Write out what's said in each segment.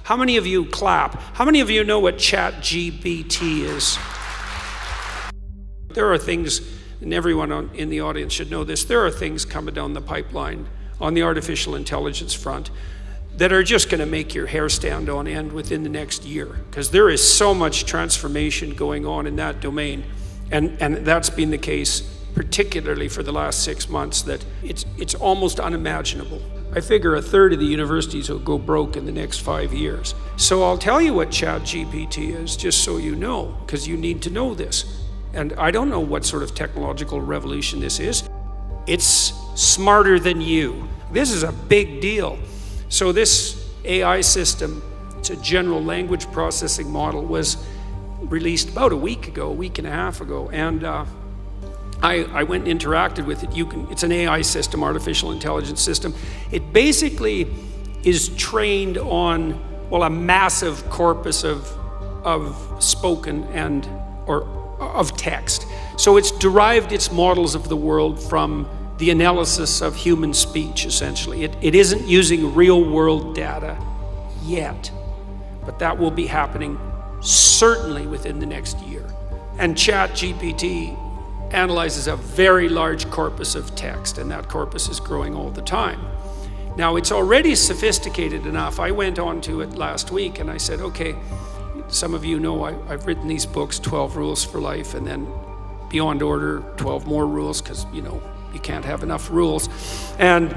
How many of you clap? How many of you know what ChatGPT is? There are things, and everyone in the audience should know this, there are things coming down the pipeline on the artificial intelligence front that are just going to make your hair stand on end within the next year, because there is so much transformation going on in that domain. And that's been the case particularly for the last 6 months, that it's almost unimaginable. I figure a third of the universities will go broke in the next 5 years. So I'll tell you what ChatGPT is, just so you know, because you need to know this. And I don't know what sort of technological revolution this is. It's smarter than you. This is a big deal. So this AI system, it's a general language processing model, was released about a week and a half ago. And I went and interacted with it. It's an AI system, artificial intelligence system. It basically is trained on, well, a massive corpus of spoken or of text. So it's derived its models of the world from the analysis of human speech, essentially. It isn't using real world data yet, but that will be happening certainly within the next year. And ChatGPT analyzes a very large corpus of text, and that corpus is growing all the time. Now, it's already sophisticated enough. I went on to it last week and I said, okay, some of you know I've written these books, 12 Rules for Life, and then Beyond Order, 12 more rules, because, you can't have enough rules. And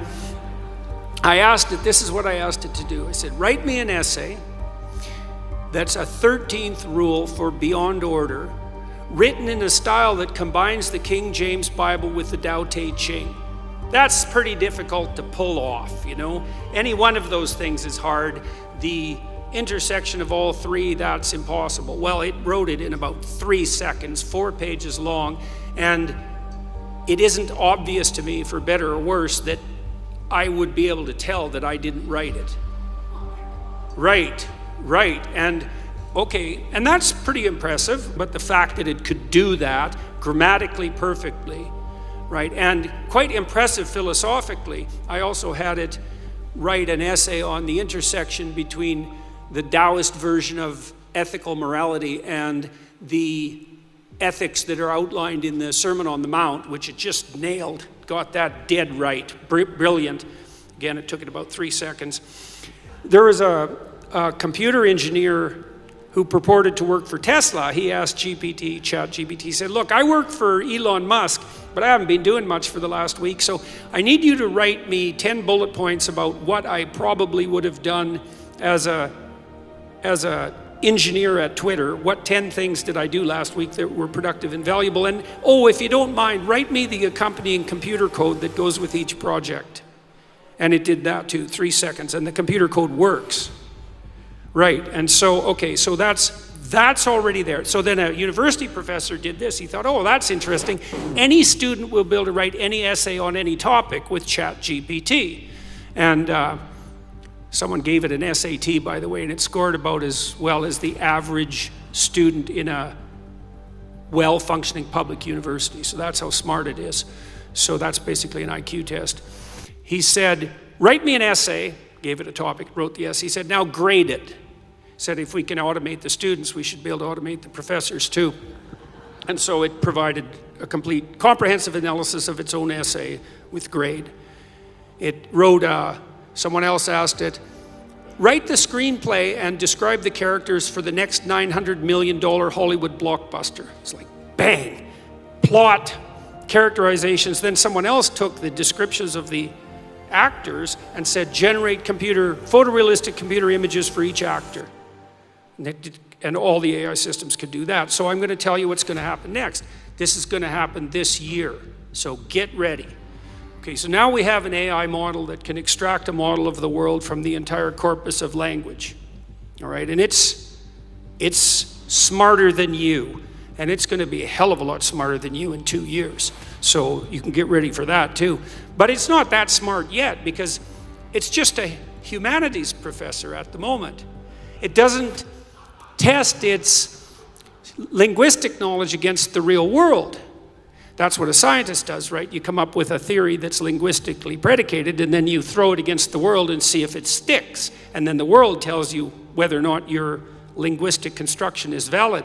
I asked it, this is what I asked it to do. I said, write me an essay that's a 13th rule for Beyond Order, written in a style that combines the King James Bible with the Tao Te Ching. That's pretty difficult to pull off, Any one of those things is hard. The intersection of all three, that's impossible. Well, it wrote it in about 3 seconds, 4 pages long, and it isn't obvious to me, for better or worse, that I would be able to tell that I didn't write it. Right. And okay, and that's pretty impressive, but the fact that it could do that grammatically perfectly, right, and quite impressive philosophically. I also had it write an essay on the intersection between the Taoist version of ethical morality and the ethics that are outlined in the Sermon on the Mount, which it just nailed, got that dead right, brilliant. Again, it took it about 3 seconds. There was a computer engineer who purported to work for Tesla. He asked ChatGPT, he said, look, I work for Elon Musk, but I haven't been doing much for the last week, so I need you to write me 10 bullet points about what I probably would have done as a engineer at Twitter. What 10 things did I do last week that were productive and valuable? And if you don't mind, write me the accompanying computer code that goes with each project. And it did that too, 3 seconds, and the computer code works. Right, and so that's already there. So then a university professor did this. He thought, that's interesting. Any student will be able to write any essay on any topic with ChatGPT. And someone gave it an SAT, by the way, and it scored about as well as the average student in a well-functioning public university. So that's how smart it is. So that's basically an IQ test. He said, write me an essay, gave it a topic, wrote the essay. He said, now grade it. He said, if we can automate the students, we should be able to automate the professors too. And so it provided a complete, comprehensive analysis of its own essay with grade. It wrote, someone else asked it, write the screenplay and describe the characters for the next $900 million Hollywood blockbuster. It's like, bang, plot, characterizations. Then someone else took the descriptions of the actors and said, generate photorealistic computer images for each actor. And all the AI systems could do that. So I'm going to tell you what's going to happen next. This is going to happen this year. So get ready. Okay, so now we have an AI model that can extract a model of the world from the entire corpus of language. All right, and it's smarter than you. And it's going to be a hell of a lot smarter than you in 2 years. So you can get ready for that too. But it's not that smart yet, because it's just a humanities professor at the moment. It doesn't test its linguistic knowledge against the real world. That's what a scientist does, right? You come up with a theory that's linguistically predicated, and then you throw it against the world and see if it sticks. And then the world tells you whether or not your linguistic construction is valid.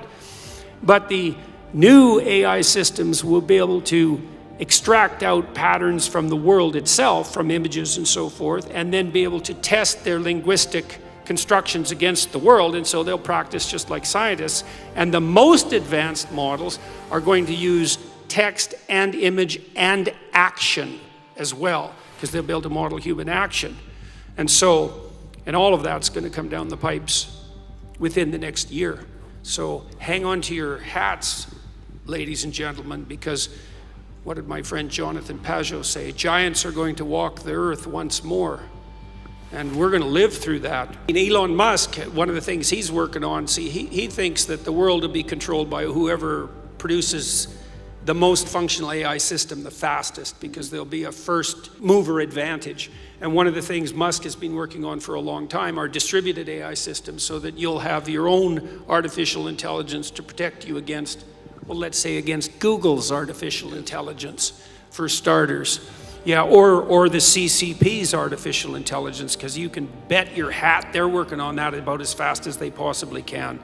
But the new AI systems will be able to extract out patterns from the world itself, from images and so forth, and then be able to test their linguistic constructions against the world, and so they'll practice just like scientists. And the most advanced models are going to use text and image and action as well, because they'll be able to model human action. And all of that's going to come down the pipes within the next year. So hang on to your hats, ladies and gentlemen, because what did my friend Jonathan Pajot say? Giants are going to walk the earth once more. And we're going to live through that. Elon Musk, one of the things he's working on, he thinks that the world will be controlled by whoever produces the most functional AI system the fastest, because there'll be a first mover advantage. And one of the things Musk has been working on for a long time are distributed AI systems, so that you'll have your own artificial intelligence to protect you against, well, let's say against Google's artificial intelligence, for starters. Yeah, or the CCP's artificial intelligence, because you can bet your hat they're working on that about as fast as they possibly can.